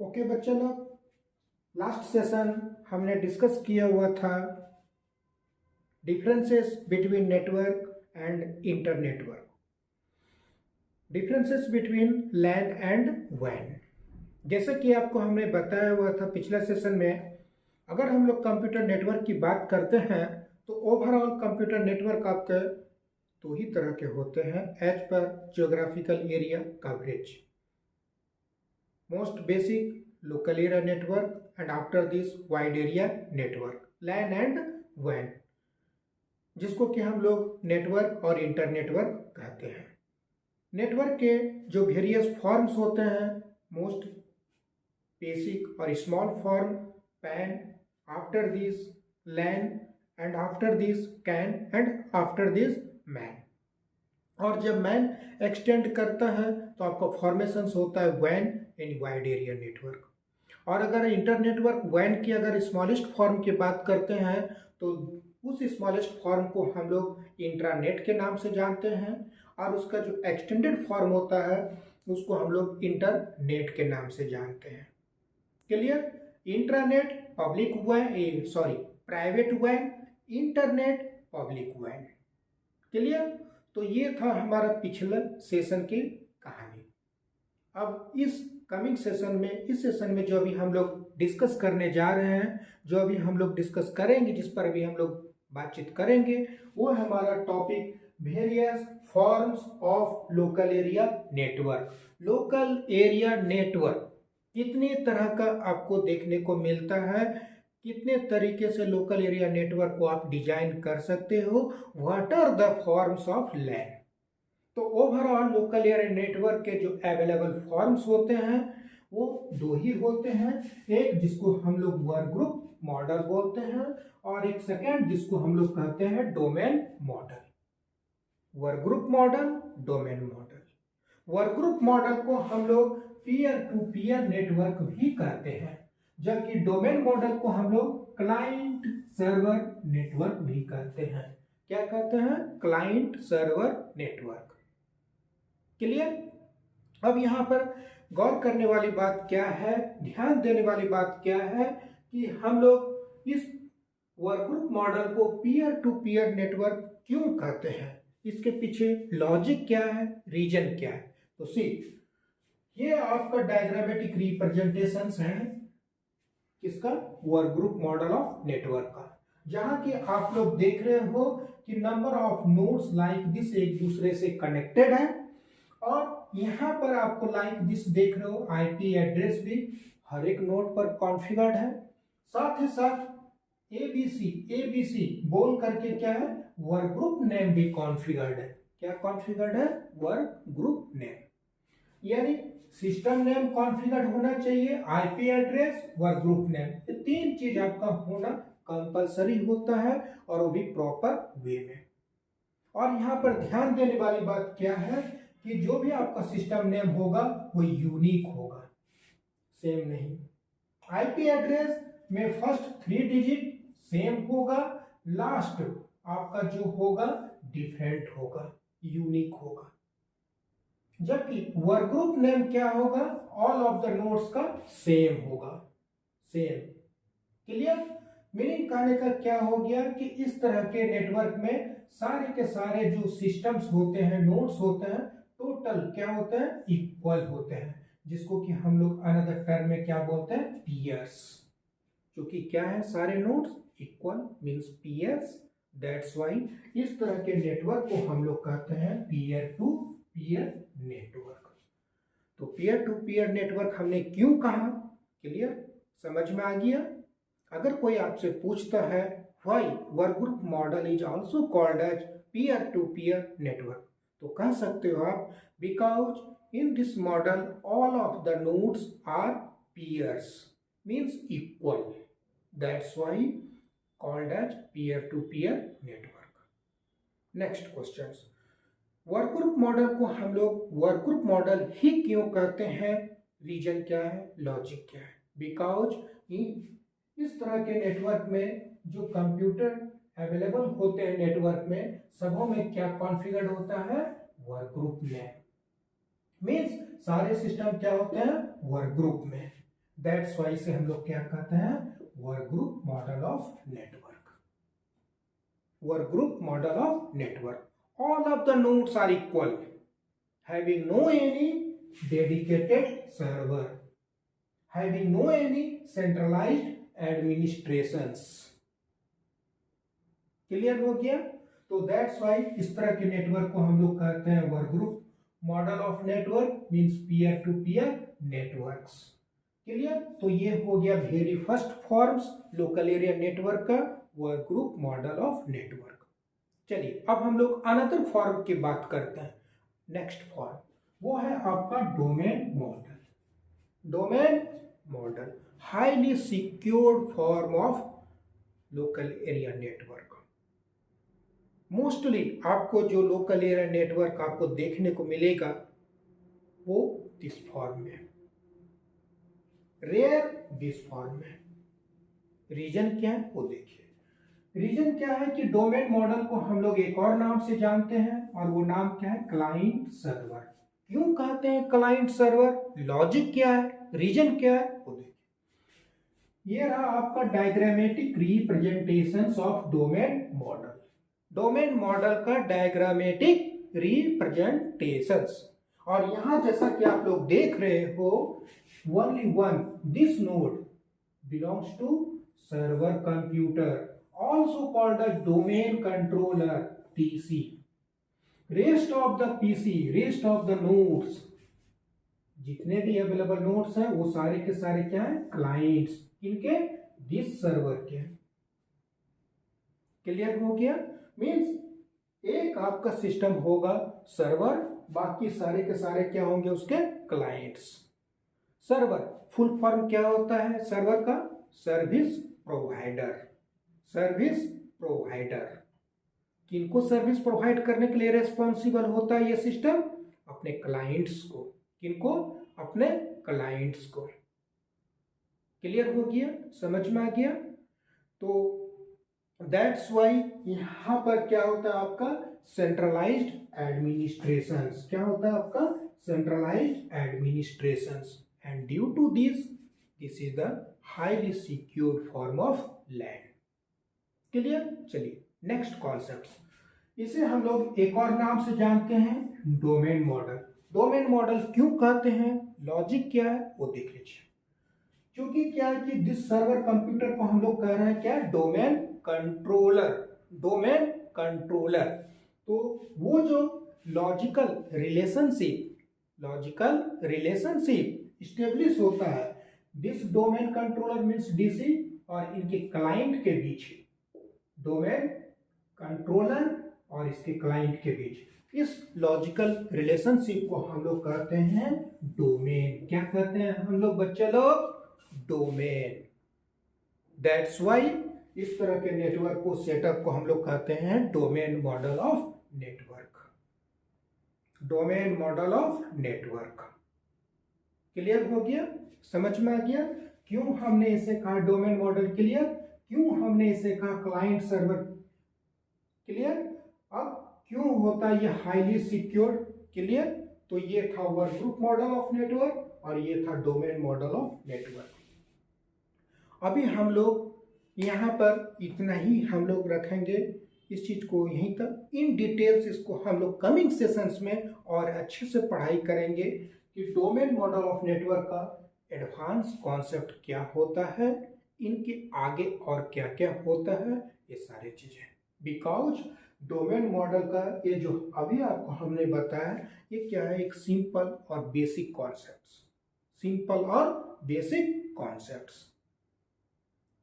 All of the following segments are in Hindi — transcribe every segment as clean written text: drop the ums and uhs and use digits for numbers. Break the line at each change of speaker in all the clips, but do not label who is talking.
ओके बच्चे लोग, लास्ट सेशन हमने डिस्कस किया हुआ था differences between network and internetwork, differences between LAN and वैन। जैसे कि आपको हमने बताया हुआ था पिछले सेशन में, अगर हम लोग कंप्यूटर नेटवर्क की बात करते हैं तो ओवरऑल कंप्यूटर नेटवर्क आपके दो ही तरह के होते हैं एज पर geographical area coverage. Most basic local area network and after this wide area network, LAN and WAN, जिसको कि हम लोग नेटवर्क और इंटरनेटवर्क कहते हैं। नेटवर्क के जो वेरियस फॉर्म्स होते हैं, मोस्ट बेसिक और small form PAN, after this LAN and after this CAN and after this MAN. और जब मैन एक्सटेंड करता है तो आपका फॉर्मेशंस होता है वैन इन वाइड एरिया नेटवर्क। और अगर इंटरनेटवर्क वैन की अगर स्मॉलेस्ट फॉर्म की बात करते हैं तो उस स्मॉलेस्ट फॉर्म को हम लोग इंट्रानेट के नाम से जानते हैं, और उसका जो एक्सटेंडेड फॉर्म होता है उसको हम लोग इंटरनेट के नाम से जानते हैं। Clear? Intranet public van, private van, internet public van. Clear? तो ये था हमारा पिछले सेशन की कहानी। अब इस कमिंग सेशन में, इस सेशन में जो अभी हम लोग डिस्कस करने जा रहे हैं, जो अभी हम लोग डिस्कस करेंगे, जिस पर अभी हम लोग बातचीत करेंगे, वो है हमारा topic various forms of local area network. Local area network कितने तरह का आपको देखने को मिलता है, कितने तरीके से लोकल एरिया नेटवर्क को आप डिजाइन कर सकते हो, what are the forms of LAN. तो ओवरऑल लोकल एरिया नेटवर्क के जो अवेलेबल फॉर्म्स होते हैं वो दो ही होते हैं, एक जिसको हम लोग वर्क ग्रुप मॉडल बोलते हैं और एक सेकेंड जिसको हम लोग कहते हैं domain model. Work group model, domain model. Work group model को हम लोग पीयर टू पीयर नेटवर्क भी कहते हैं, जबकि डोमेन मॉडल को हम लोग क्लाइंट सर्वर नेटवर्क भी कहते हैं। क्या कहते हैं? Client server network. क्लियर? अब यहाँ पर गौर करने वाली बात क्या है, ध्यान देने वाली बात क्या है कि हम लोग इस वर्क ग्रुप मॉडल को पीयर टू पीयर नेटवर्क क्यों कहते हैं, इसके पीछे लॉजिक क्या है, रीजन क्या है। तो सी, ये आपका डायग्रामेटिक रिप्रेजेंटेशंस है किसका? Work group model of network का, जहां कि आप लोग देख रहे हो कि number of nodes like this एक दूसरे से कनेक्टेड है, और यहाँ पर आपको लाइक दिस देख रहे हो आईपी एड्रेस भी हर एक नोड पर कॉन्फ़िगर्ड है। साथ ही साथ एबीसी बोल करके क्या है, वर्क ग्रुप नेम भी कॉन्फ़िगर्ड है। क्या कॉन्फ़िगर्ड है? वर्क ग्रुप नेम, यानी सिस्टम नेम कॉन्फ़िगर्ड होना चाहिए, IP address, work group name, ये तीन चीज आपका होना कंपलसरी होता है, और वो भी प्रॉपर वे में। और यहाँ पर ध्यान देने वाली बात क्या है कि जो भी आपका सिस्टम नेम होगा वो यूनिक होगा, सेम नहीं। आईपी एड्रेस में फर्स्ट 3 डिजिट सेम होगा, लास्ट आपका जो होगा डिफरेंट होगा, यूनिक होगा। जबकि वर्क ग्रुप नेम क्या होगा? ऑल ऑफ द नोड्स का सेम होगा, सेम। क्लियर? मीनिंग कहने का क्या हो गया कि इस तरह के नेटवर्क में सारे के सारे जो सिस्टम्स होते हैं, नोड्स होते हैं, टोटल क्या होते हैं? इक्वल होते हैं, जिसको कि हम लोग अनदर टर्म में क्या बोलते हैं? पीयर्स। क्योंकि क्या है, सारे nodes equal means peers, that's why इस तरह के नेटवर्क को हम लोग कहते हैं पीयर टू पीयर नेटवर्क। तो पीयर टू पीयर नेटवर्क हमने क्यों कहा? क्लियर? समझ में आ गया? अगर कोई आपसे पूछता है why work group model is also called as peer to peer network, तो कह सकते हो आप because in this model all of the nodes are peers means equal, that's why called as peer to peer network. Next question, work group model को हम लोग वर्क ग्रुप मॉडल ही क्यों कहते हैं? रीजन क्या है, लॉजिक क्या है? बिकॉज इस तरह के नेटवर्क में जो कंप्यूटर अवेलेबल होते हैं नेटवर्क में, सबों में क्या कॉन्फ़िगर्ड होता है? वर्क ग्रुप में। मीन्स सारे सिस्टम क्या होते हैं? वर्क ग्रुप में। दैट्स वाई से हम लोग क्या कहते हैं, work group model of network. Work group model of network, all of the nodes are equal, having no any dedicated server, having no any centralized administrations। Clear हो गया। तो दैट्स वाई इस तरह के नेटवर्क को हम लोग कहते हैं work group model of network, means peer to peer networks. Clear. तो ये हो गया very first forms local area network का, work group model of network. चलिए अब हम लोग अनदर फॉर्म की बात करते हैं। नेक्स्ट फॉर्म वो है आपका domain model. Domain model highly secured form of local area network. Mostly आपको जो लोकल एरिया नेटवर्क आपको देखने को मिलेगा वो दिस फॉर्म में, रेयर दिस फॉर्म में। रीजन क्या है वो देखिए। रीजन क्या है कि डोमेन मॉडल को हम लोग एक और नाम से जानते हैं और वो नाम क्या है, क्लाइंट सर्वर। क्यों कहते हैं क्लाइंट सर्वर, लॉजिक क्या है, रीजन क्या है वो देखिए। ये रहा आपका diagrammatic representations of domain model. Domain model का डायग्रामेटिक रिप्रेजेंटेशंस, और यहां जैसा कि आप लोग देख रहे हो, only one this node belongs to server computer, also called a domain controller TC। rest of the PC, rest of the nodes, जितने भी अवेलेबल नोड्स हैं वो सारे के सारे क्या हैं, क्लाइंट्स। इनके दिस सर्वर के। क्लियर हो गया। मींस एक आपका सिस्टम होगा सर्वर, बाकी सारे के सारे क्या होंगे उसके क्लाइंट्स। सर्वर फुल फॉर्म क्या होता है सर्वर का, सर्विस प्रोवाइडर। सर्विस प्रोवाइडर किनको सर्विस प्रोवाइड करने के लिए रेस्पॉन्सिबल होता है ये सिस्टम, अपने क्लाइंट्स को। किनको, अपने क्लाइंट्स को। क्लियर हो गया, समझ में आ गया। तो दैट्स वाई यहां पर क्या होता है आपका सेंट्रलाइज्ड एडमिनिस्ट्रेशंस। क्या होता है आपका centralized administrations, and due to this is the highly secured form of LAN. Clear. चलिए नेक्स्ट कॉन्सेप्ट, इसे हम लोग एक और नाम से जानते हैं डोमेन मॉडल। डोमेन मॉडल क्यों कहते हैं, लॉजिक क्या है वो देख लीजिए। क्योंकि क्या है कि दिस सर्वर कंप्यूटर को हम लोग कह रहे हैं क्या, डोमेन कंट्रोलर। डोमेन कंट्रोलर, तो वो जो लॉजिकल रिलेशनशिप स्टेब्लिश होता है this domain controller means DC और इनके क्लाइंट के बीच, डोमेन कंट्रोलर और इसके क्लाइंट के बीच, इस लॉजिकल रिलेशनशिप को हम लोग कहते हैं डोमेन। क्या कहते हैं हम लोग बच्चे लोग, डोमेन। दैट्स वाई इस तरह के नेटवर्क को, सेटअप को हम लोग कहते हैं domain model of network. Domain model of network. Clear हो गया, समझ में आ गया क्यों हमने इसे कहा डोमेन मॉडल। क्लियर, क्यों हमने इसे कहा क्लाइंट सर्वर। क्लियर। अब क्यों होता है ये हाईली सिक्योर्ड। क्लियर। तो ये था work group model of network और ये था डोमेन मॉडल ऑफ नेटवर्क। अभी हम लोग यहाँ पर इतना ही हम लोग रखेंगे, इस चीज को यहीं तक। इन डिटेल्स इसको हम लोग कमिंग सेशंस में और अच्छे से पढ़ाई करेंगे कि डोमेन मॉडल ऑफ नेटवर्क का एडवांस कॉन्सेप्ट क्या होता है, इनके आगे और क्या क्या होता है, ये सारी चीजें। बिकॉज डोमेन मॉडल का ये जो अभी आपको हमने बताया ये क्या है, एक सिंपल और बेसिक कॉन्सेप्ट्स। सिंपल और basic concepts.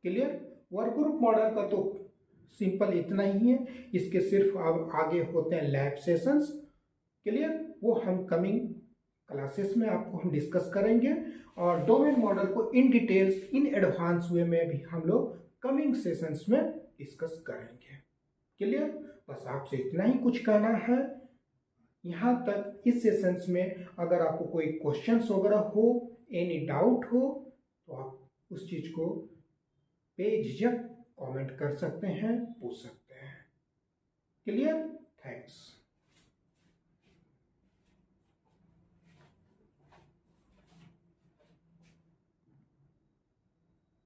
Clear. Work group model का तो सिंपल इतना ही है, इसके सिर्फ अब आगे होते हैं लैब सेशंस। क्लियर, वो हम कमिंग क्लासेस में आपको हम डिस्कस करेंगे और डोमेन मॉडल को इन डिटेल्स इन एडवांस वे में भी हम लोग कमिंग सेशंस में डिस्कस करेंगे। क्लियर, बस आपसे इतना ही कुछ कहना है यहाँ तक। इस सेशंस में अगर आपको कोई क्वेश्चंस वगैरह हो, एनी डाउट हो, तो आप उस चीज को बेझिझक कमेंट कर सकते हैं, पूछ सकते हैं। Clear, thanks.